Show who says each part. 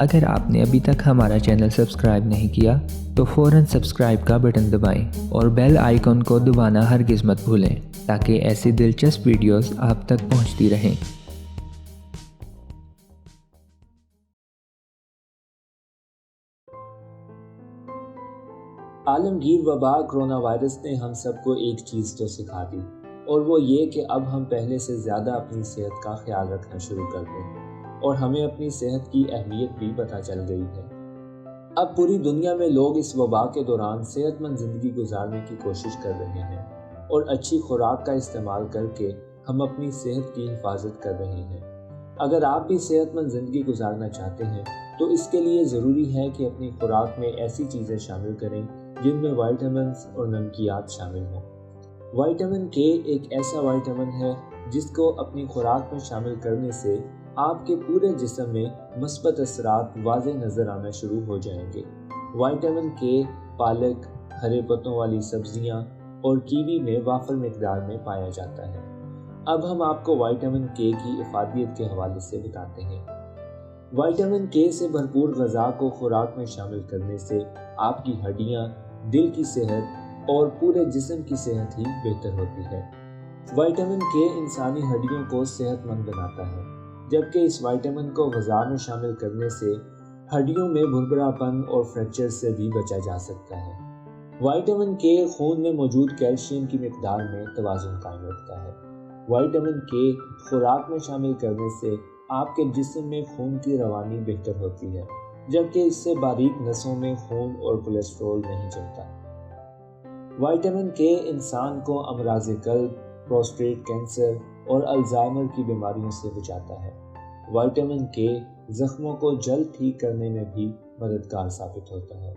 Speaker 1: اگر آپ نے ابھی تک ہمارا چینل سبسکرائب نہیں کیا تو فوراً سبسکرائب کا بٹن دبائیں اور بیل آئیکن کو دبانا ہرگز مت بھولیں تاکہ ایسی دلچسپ ویڈیوز آپ تک پہنچتی رہیں۔
Speaker 2: عالمگیر وبا کرونا وائرس نے ہم سب کو ایک چیز تو سکھا دی، اور وہ یہ کہ اب ہم پہلے سے زیادہ اپنی صحت کا خیال رکھنا شروع کر دیں، اور ہمیں اپنی صحت کی اہمیت بھی پتہ چل گئی ہے۔ اب پوری دنیا میں لوگ اس وبا کے دوران صحت مند زندگی گزارنے کی کوشش کر رہے ہیں، اور اچھی خوراک کا استعمال کر کے ہم اپنی صحت کی حفاظت کر رہے ہیں۔ اگر آپ بھی صحت مند زندگی گزارنا چاہتے ہیں تو اس کے لیے ضروری ہے کہ اپنی خوراک میں ایسی چیزیں شامل کریں جن میں وائٹامنز اور نمکیات شامل ہوں۔ وائٹامن کے ایک ایسا وائٹامن ہے جس کو اپنی خوراک میں شامل کرنے سے آپ کے پورے جسم میں مثبت اثرات واضح نظر آنا شروع ہو جائیں گے۔ وائٹامن کے پالک، ہرے پتوں والی سبزیاں اور کیوی میں وافر مقدار میں پایا جاتا ہے۔ اب ہم آپ کو وائٹامن کے کی افادیت کے حوالے سے بتاتے ہیں۔ وائٹامن کے سے بھرپور غذا کو خوراک میں شامل کرنے سے آپ کی ہڈیاں، دل کی صحت اور پورے جسم کی صحت ہی بہتر ہوتی ہے۔ وائٹامن کے انسانی ہڈیوں کو صحت مند بناتا ہے، جبکہ اس وائٹامن کو غذا میں شامل کرنے سے ہڈیوں میں بھربھرا پن اور فریکچر سے بھی بچا جا سکتا ہے۔ وائٹامن کے خون میں موجود کیلشیم کی مقدار میں توازن قائم رکھتا ہے۔ وائٹامن کے خوراک میں شامل کرنے سے آپ کے جسم میں خون کی روانی بہتر ہوتی ہے، جبکہ اس سے باریک نسوں میں خون اور کولیسٹرول نہیں جمتا۔ وائٹامن کے انسان کو امراض قلب، پروسٹیٹ کینسر اور الزائمر کی بیماریوں سے بچاتا ہے۔ وائٹامن کے زخموں کو جلد ٹھیک کرنے میں بھی مددگار ثابت ہوتا ہے۔